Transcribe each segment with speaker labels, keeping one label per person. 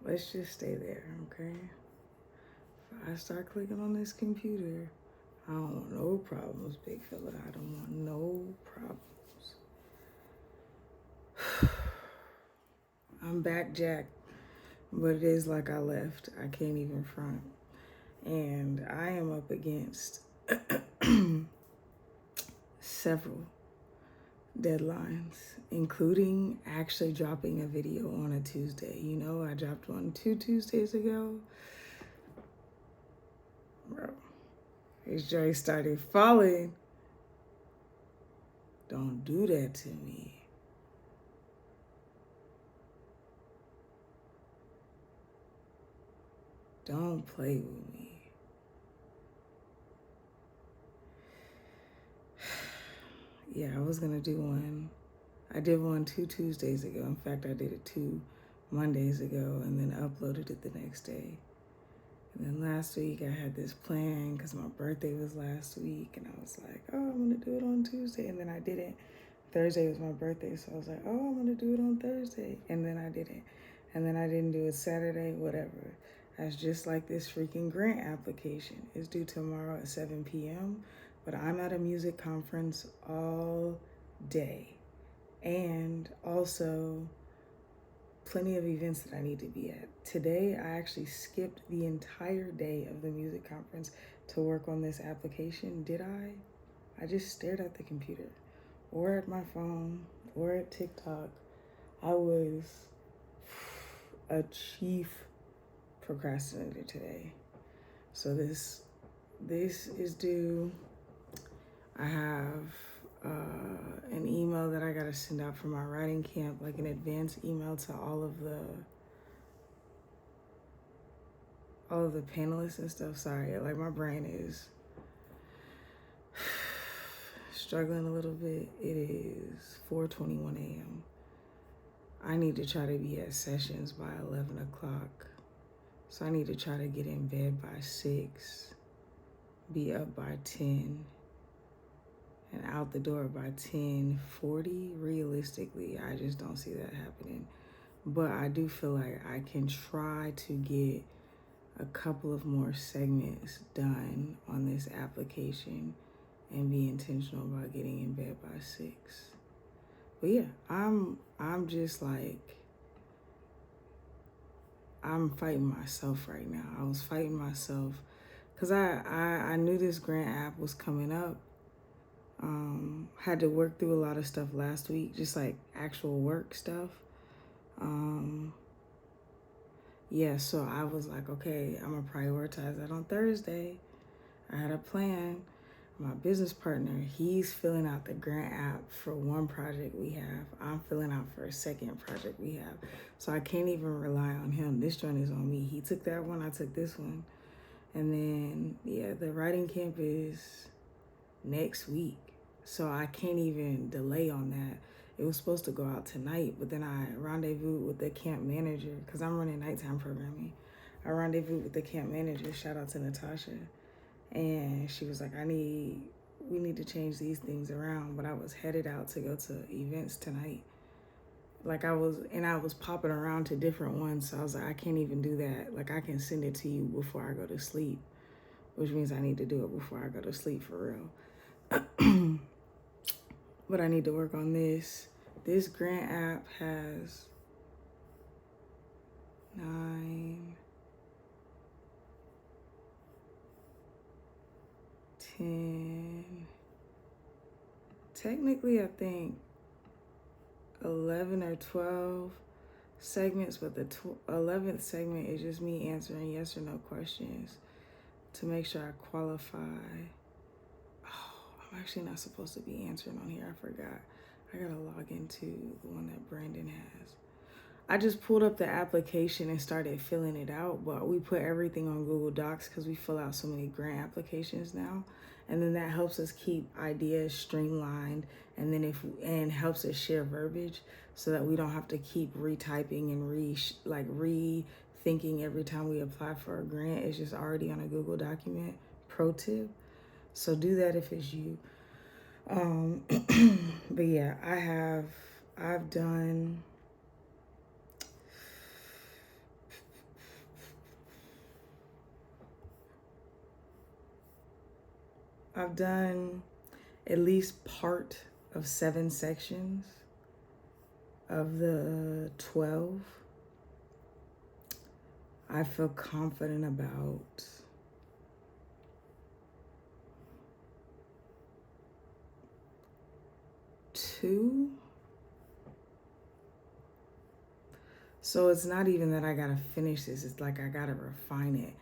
Speaker 1: Let's just stay there, okay? If I start clicking on this computer, I don't want no problems, big fella. I don't want no problems. I'm back, Jack, but it is like I left. I can't even front. And I am up against several deadlines, including actually dropping a video on a Tuesday. You know, I dropped one 2 Tuesdays ago. Bro, his joy started falling. Don't do that to me. Don't play with me. Yeah, I was gonna do one. I did one 2 Tuesdays ago. In fact, I did it 2 Mondays ago and then uploaded it the next day. And then last week I had this plan because my birthday was last week, and I was like, oh, I'm gonna do it on Tuesday, and then I didn't. Thursday was my birthday, so I was like, oh, I'm gonna do it on Thursday, and then I didn't. And then I didn't do it Saturday, whatever. That's just like this freaking grant application. It's due tomorrow at 7 p.m., but I'm at a music conference all day. And also plenty of events that I need to be at. Today, I actually skipped the entire day of the music conference to work on this application. Did I? I just stared at the computer or at my phone or at TikTok. I was a chief procrastinator today. So this is due. I have an email that I gotta send out for my writing camp, like an advance email to all of the panelists and stuff. Sorry, like my brain is struggling a little bit. It is 4:21 a.m. I need to try to be at sessions by 11 o'clock. So I need to try to get in bed by 6, be up by 10, and out the door by 10:40. Realistically, I just don't see that happening. But I do feel like I can try to get a couple of more segments done on this application and be intentional about getting in bed by 6. But yeah, I'm just like, I'm fighting myself right now. I was fighting myself because I knew this grant app was coming up. Had to work through a lot of stuff last week, just like actual work stuff. Yeah, so I was like, okay, I'm gonna prioritize that on Thursday. I had a plan. My business partner, he's filling out the grant app for one project we have. I'm filling out for a second project we have. So I can't even rely on him. This joint is on me. He took that one, I took this one. And then, yeah, the writing camp is next week. So I can't even delay on that. It was supposed to go out tonight, but then I rendezvous with the camp manager because I'm running nighttime programming. I rendezvous with the camp manager, shout out to Natasha. And she was like, we need to change these things around. But I was headed out to go to events tonight. Like I was popping around to different ones. So I was like, I can't even do that. Like I can send it to you before I go to sleep, which means I need to do it before I go to sleep for real. But I need to work on this. This grant app has 9, 10, technically I think 11 or 12 segments, but the 11th segment is just me answering yes or no questions to make sure I qualify. Oh, I'm actually not supposed to be answering on here. I forgot. I gotta log into the one that Brandon has. I just pulled up the application and started filling it out, but we put everything on Google Docs because we fill out so many grant applications now. And then that helps us keep ideas streamlined, and then helps us share verbiage so that we don't have to keep retyping and rethinking every time we apply for a grant. It's just already on a Google document. Pro tip. So do that if it's you. But yeah, I've done I've done at least part of 7 sections of the 12. I feel confident about 2. So it's not even that I gotta finish this, it's like I gotta refine it.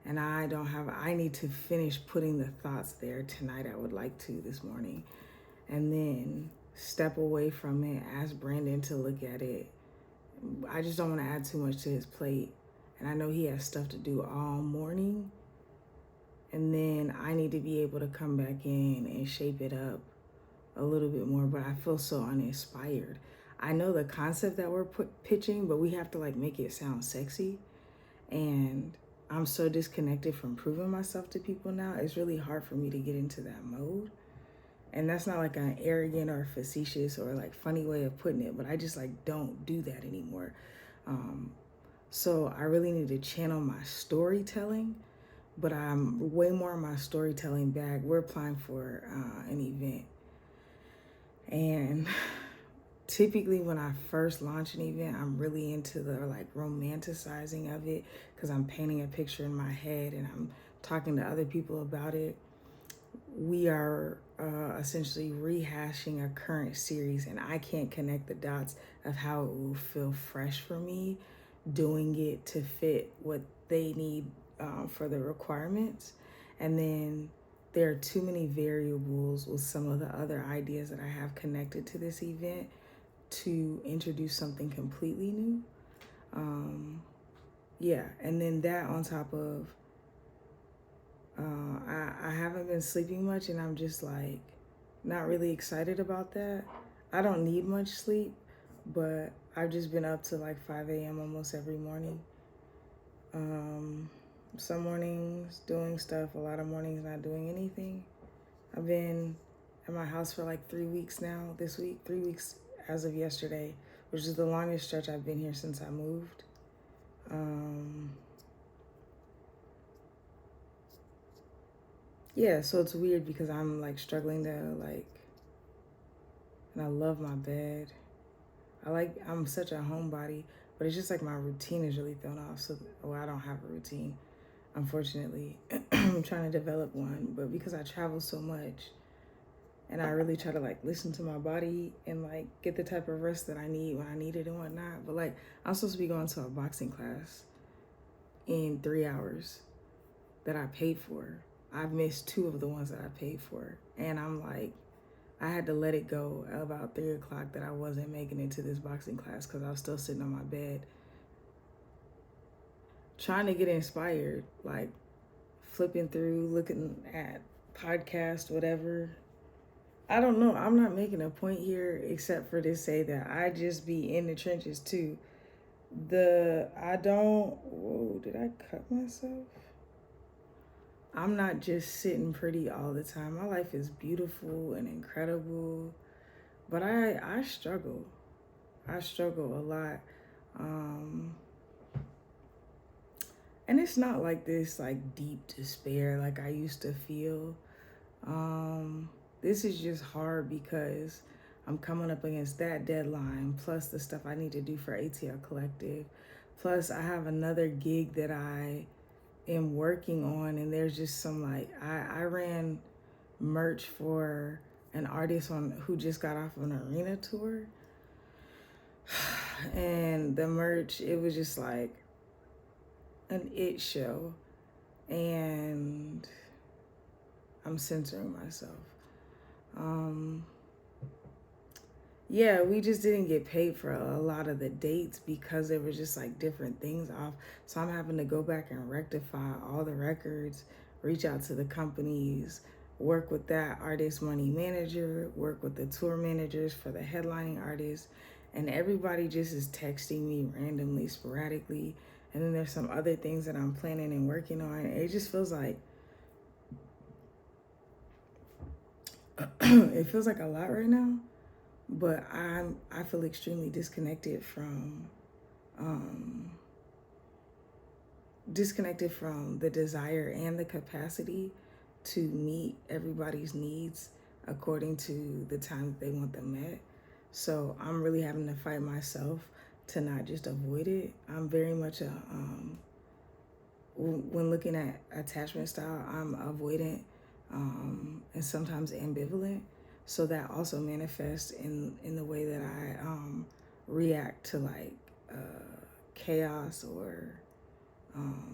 Speaker 1: And I need to finish putting the thoughts there tonight. I would like to this morning. And then step away from it, ask Brandon to look at it. I just don't want to add too much to his plate. And I know he has stuff to do all morning. And then I need to be able to come back in and shape it up a little bit more. But I feel so uninspired. I know the concept that we're pitching, but we have to like make it sound sexy. And I'm so disconnected from proving myself to people now. It's really hard for me to get into that mode. And that's not like an arrogant or facetious or like funny way of putting it, but I just like don't do that anymore. So I really need to channel my storytelling, but I'm way more in my storytelling bag. We're applying for an event. And typically when I first launch an event, I'm really into the like romanticizing of it because I'm painting a picture in my head and I'm talking to other people about it. We are essentially rehashing a current series, and I can't connect the dots of how it will feel fresh for me doing it to fit what they need for the requirements. And then there are too many variables with some of the other ideas that I have connected to this event to introduce something completely new. Yeah, and then that on top of I haven't been sleeping much, and I'm just like not really excited about that. I don't need much sleep, but I've just been up to like 5 a.m. almost every morning. Some mornings doing stuff, a lot of mornings not doing anything. I've been at my house for like 3 weeks now, this week, 3 weeks as of yesterday, which is the longest stretch I've been here since I moved. Yeah, so it's weird because I'm like struggling to like, and I love my bed. I'm such a homebody, but it's just like my routine is really thrown off. So, well, I don't have a routine, unfortunately. I'm trying to develop one, but because I travel so much and I really try to like listen to my body and like get the type of rest that I need when I need it and whatnot. But like, I'm supposed to be going to a boxing class in 3 hours that I paid for. I've missed 2 of the ones that I paid for. And I'm like, I had to let it go at about 3 o'clock that I wasn't making it to this boxing class because I was still sitting on my bed trying to get inspired, like flipping through, looking at podcasts, whatever. I don't know. I'm not making a point here except for to say that I just be in the trenches too. Whoa, did I cut myself? I'm not just sitting pretty all the time. My life is beautiful and incredible, but I struggle. I struggle a lot. And it's not like this like deep despair like I used to feel. This is just hard because I'm coming up against that deadline, plus the stuff I need to do for ATL Collective. Plus I have another gig that I am working on, and there's just some like I ran merch for an artist who just got off of an arena tour. And the merch, it was just like an it show. And I'm censoring myself. Yeah, we just didn't get paid for a lot of the dates because there were just like different things off. So I'm having to go back and rectify all the records, reach out to the companies, work with that artist money manager, work with the tour managers for the headlining artists. And everybody just is texting me randomly, sporadically. And then there's some other things that I'm planning and working on. It just feels like, it feels like a lot right now. But I feel extremely disconnected from the desire and the capacity to meet everybody's needs according to the time that they want them met. So I'm really having to fight myself to not just avoid it. I'm very much a when looking at attachment style, I'm avoidant and sometimes ambivalent. So that also manifests in the way that I react to like chaos or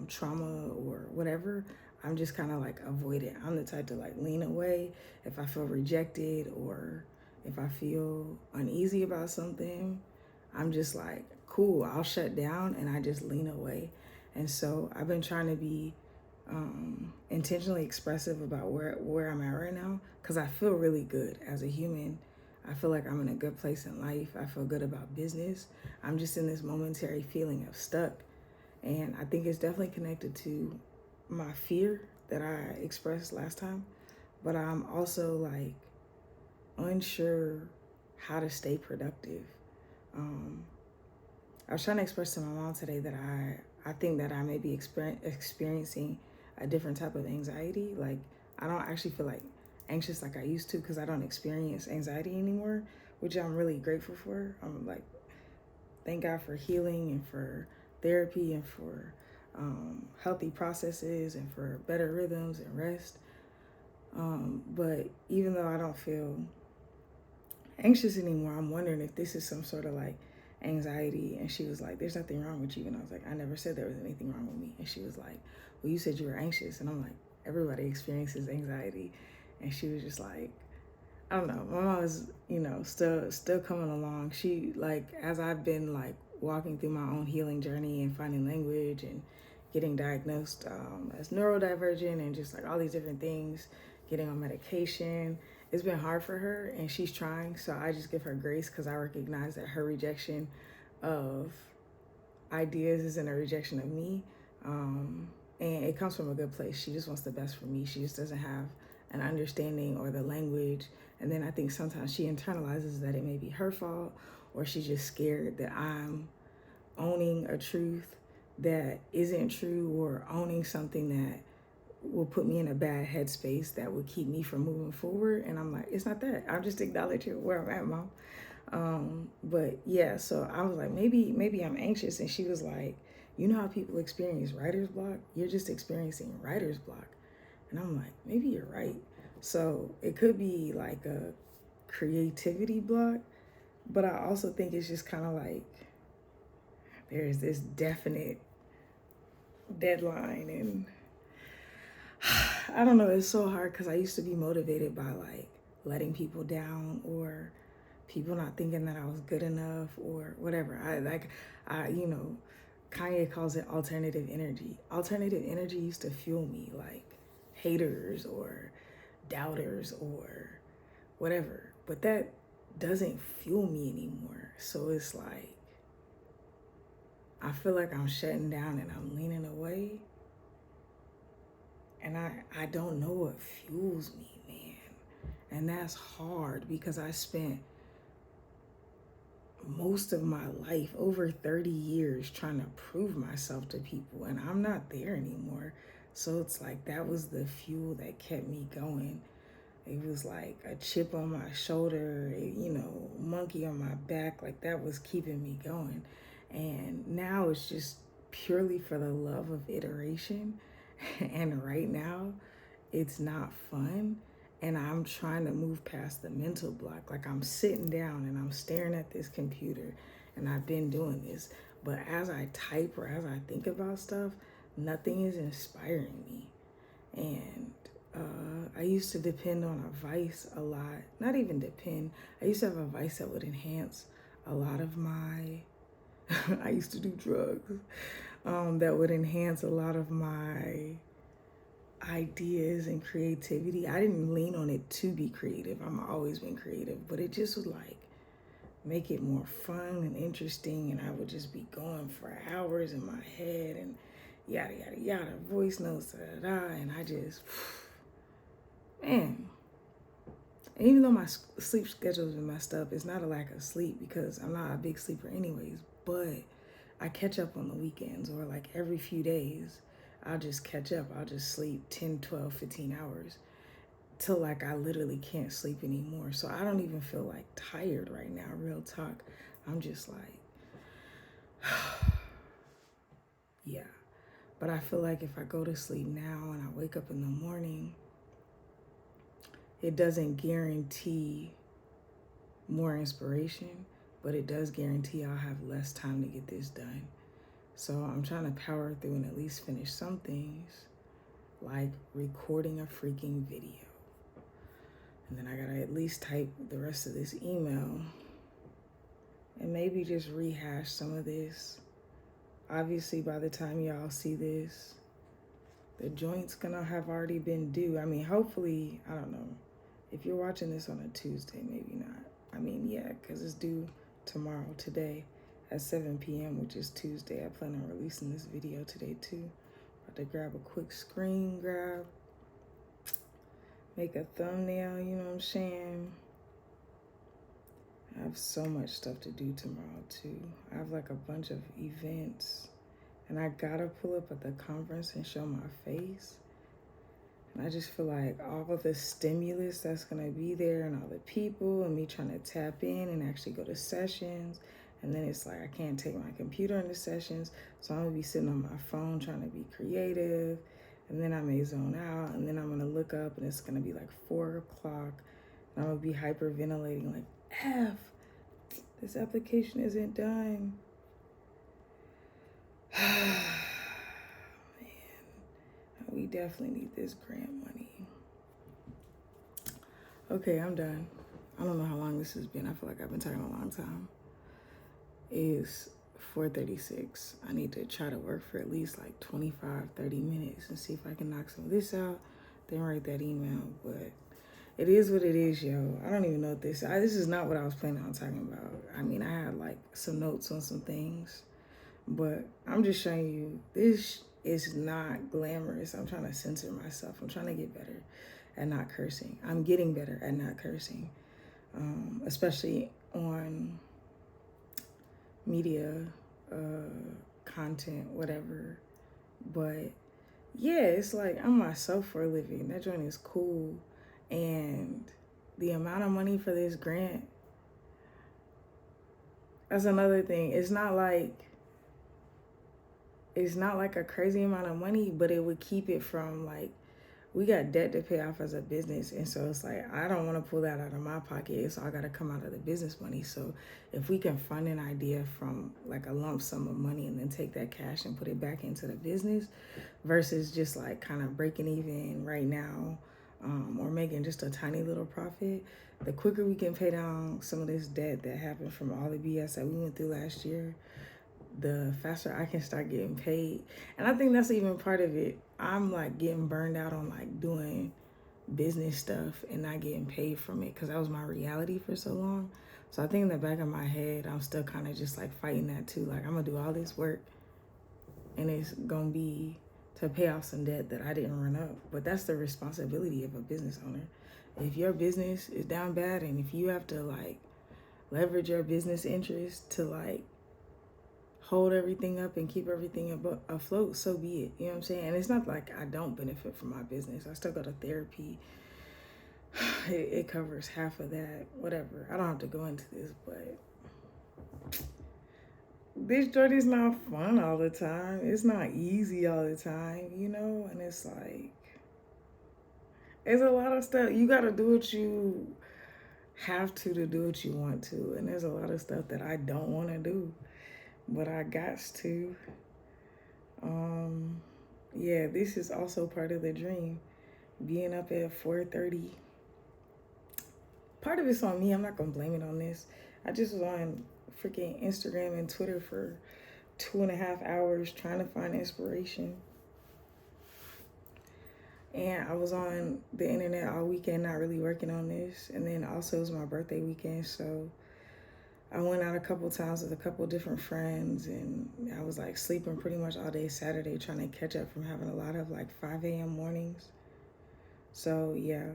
Speaker 1: trauma or whatever. I'm just kind of like avoidant. I'm the type to like lean away if I feel rejected or if I feel uneasy about something. I'm just like, cool, I'll shut down and I just lean away. And so I've been trying to be intentionally expressive about where I'm at right now because I feel really good as a human. I feel like I'm in a good place in life. I feel good about business. I'm just in this momentary feeling of stuck. And I think it's definitely connected to my fear that I expressed last time. But I'm also like unsure how to stay productive. I was trying to express to my mom today that I think that I may be experiencing a different type of anxiety. Like, I don't actually feel like anxious like I used to because I don't experience anxiety anymore, which I'm really grateful for. I'm like, thank God for healing and for therapy and for healthy processes and for better rhythms and rest. But even though I don't feel anxious anymore, I'm wondering if this is some sort of like anxiety. And she was like, there's nothing wrong with you. And I was like, I never said there was anything wrong with me. And she was like, well, you said you were anxious. And I'm like, everybody experiences anxiety. And she was just like, I don't know. My mom was, still coming along. She, like, as I've been like walking through my own healing journey and finding language and getting diagnosed as neurodivergent and just like all these different things, getting on medication, it's been hard for her and she's trying. So I just give her grace because I recognize that her rejection of ideas isn't a rejection of me. And it comes from a good place. She just wants the best for me. She just doesn't have an understanding or the language. And then I think sometimes she internalizes that it may be her fault or she's just scared that I'm owning a truth that isn't true or owning something that will put me in a bad headspace that would keep me from moving forward. And I'm like, it's not that. I'm just acknowledging where I'm at, Mom. But yeah, so I was like, maybe I'm anxious. And she was like, you know how people experience writer's block? You're just experiencing writer's block. And I'm like, maybe you're right. So it could be like a creativity block, but I also think it's just kind of like there's this definite deadline. And I don't know, it's so hard because I used to be motivated by like letting people down or people not thinking that I was good enough or whatever. Kanye calls it alternative energy. Alternative energy used to fuel me, like haters or doubters or whatever. But that doesn't fuel me anymore. So it's like, I feel like I'm shutting down and I'm leaning away. And I don't know what fuels me, man. And that's hard because I spent most of my life, over 30 years, trying to prove myself to people, and I'm not there anymore. So it's like that was the fuel that kept me going. It was like a chip on my shoulder, monkey on my back, like that was keeping me going. And now it's just purely for the love of iteration. And right now, it's not fun. And I'm trying to move past the mental block. Like I'm sitting down and I'm staring at this computer and I've been doing this. But as I type or as I think about stuff, nothing is inspiring me. And I used to depend on a vice a lot. Not even depend. I used to have a vice that would enhance a lot of my, I used to do drugs, that would enhance a lot of my ideas and creativity. I didn't lean on it to be creative. I've always been creative, but it just would like make it more fun and interesting. And I would just be going for hours in my head and yada, yada, yada, voice notes, da, da, da. And I just, man. And even though my sleep schedule has been messed up, it's not a lack of sleep because I'm not a big sleeper anyways, but I catch up on the weekends or like every few days. I'll just catch up. I'll just sleep 10, 12, 15 hours till like I literally can't sleep anymore. So I don't even feel like tired right now, real talk. I'm just like, yeah. But I feel like if I go to sleep now and I wake up in the morning, it doesn't guarantee more inspiration, but it does guarantee I'll have less time to get this done. So I'm trying to power through and at least finish some things, like recording a freaking video. And then I gotta at least type the rest of this email and maybe just rehash some of this. Obviously, by the time y'all see this, the joint's gonna have already been due. I mean, hopefully, I don't know. If you're watching this on a Tuesday, maybe not. I mean, yeah, because it's due tomorrow, today, at 7 p.m., which is Tuesday. I plan on releasing this video today, too. About to grab a quick screen grab, make a thumbnail, you know what I'm saying? I have so much stuff to do tomorrow, too. I have, like, a bunch of events, and I gotta pull up at the conference and show my face. And I just feel like all of the stimulus that's gonna be there and all the people and me trying to tap in and actually go to sessions. And then it's like I can't take my computer into sessions. So I'm gonna be sitting on my phone trying to be creative. And then I may zone out. And then I'm gonna look up and it's gonna be like 4 o'clock. And I'm gonna be hyperventilating like, F, this application isn't done. We definitely need this grant money. Okay, I'm done. I don't know how long this has been. I feel like I've been talking a long time. It's 4:36. I need to try to work for at least like 25, 30 minutes and see if I can knock some of this out, then write that email. But it is what it is, yo. I don't even know what this is not what I was planning on talking about. I mean, I had like some notes on some things, but I'm just showing you this is not glamorous. I'm trying to censor myself. I'm trying to get better at not cursing. I'm getting better at not cursing, especially on media, content, whatever. But yeah, it's like I'm myself for a living. That joint is cool. And the amount of money for this grant, that's another thing. It's not like a crazy amount of money, but it would keep it from like, we got debt to pay off as a business. And so it's like, I don't want to pull that out of my pocket. So I got to come out of the business money. So if we can fund an idea from like a lump sum of money and then take that cash and put it back into the business versus just like kind of breaking even right now, or making just a tiny little profit, the quicker we can pay down some of this debt that happened from all the BS that we went through last year, the faster I can start getting paid. And I think that's even part of it. I'm like getting burned out on like doing business stuff and not getting paid from it because that was my reality for so long. So I think in the back of my head, I'm still kind of just like fighting that too. Like I'm gonna do all this work and it's gonna be to pay off some debt that I didn't run up. But that's the responsibility of a business owner. If your business is down bad and if you have to like leverage your business interest to like hold everything up and keep everything afloat, so be it. You know what I'm saying? And it's not like I don't benefit from my business. I still go to therapy. It covers half of that, whatever. I don't have to go into this, but this journey is not fun all the time. It's not easy all the time, you know? And it's like, there's a lot of stuff. You got to do what you have to do what you want to. And there's a lot of stuff that I don't want to do, but I got to. Yeah, this is also part of the dream. Being up at 4:30. Part of it's on me. I'm not gonna blame it on this. I just was on freaking Instagram and Twitter for 2.5 hours trying to find inspiration. And I was on the internet all weekend, not really working on this. And then also it was my birthday weekend, so I went out a couple times with a couple different friends, and I was like sleeping pretty much all day Saturday trying to catch up from having a lot of like 5 a.m. mornings. So yeah,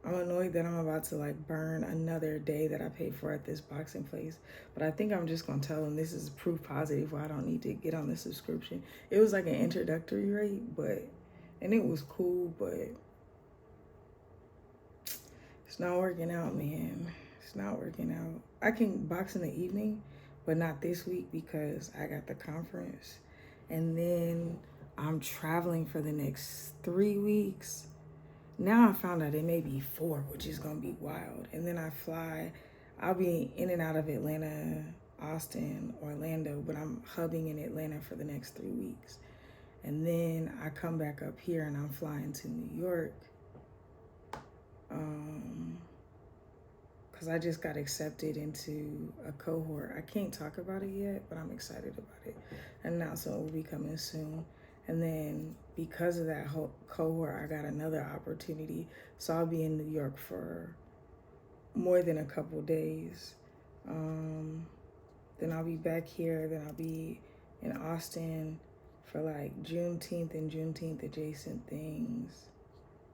Speaker 1: I'm annoyed that I'm about to like burn another day that I paid for at this boxing place. But I think I'm just gonna tell them this is proof positive why I don't need to get on the subscription. It was like an introductory rate, and it was cool, but it's not working out, man. It's not working out. I can box in the evening, but not this week because I got the conference. And then I'm traveling for the next 3 weeks. Now I found out it may be 4, which is gonna be wild. And then I fly. I'll be in and out of Atlanta, Austin, Orlando, but I'm hubbing in Atlanta for the next 3 weeks. And then I come back up here and I'm flying to New York. Because I just got accepted into a cohort. I can't talk about it yet, but I'm excited about it. An announcement will be coming soon. And then because of that whole cohort, I got another opportunity. So I'll be in New York for more than a couple days. Then I'll be back here. Then I'll be in Austin for like Juneteenth and Juneteenth adjacent things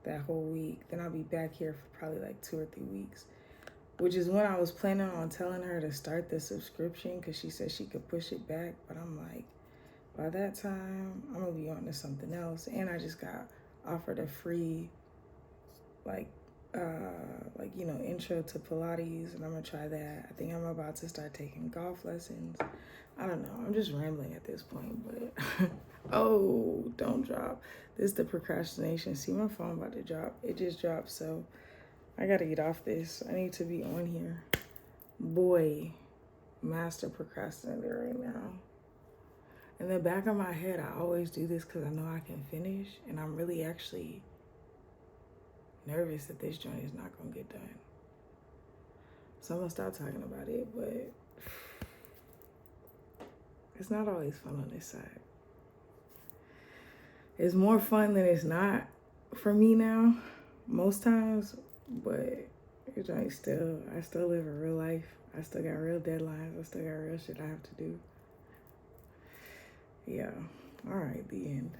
Speaker 1: that whole week. Then I'll be back here for probably like 2 or 3 weeks, which is when I was planning on telling her to start the subscription because she said she could push it back. But I'm like, by that time, I'm gonna be on to something else. And I just got offered a free, intro to Pilates, and I'm gonna try that. I think I'm about to start taking golf lessons. I don't know. I'm just rambling at this point, but oh, don't drop. This is the procrastination. See, my phone about to drop. It just dropped, so I gotta get off this. I need to be on here. Boy, master procrastinator right now. In the back of my head, I always do this because I know I can finish, and I'm really actually nervous that this joint is not gonna get done. So I'm gonna stop talking about it, but it's not always fun on this side. It's more fun than it's not for me now, most times, but it's like I still live a real life. I still got real deadlines. I still got real shit I have to do. Yeah. All right, the end.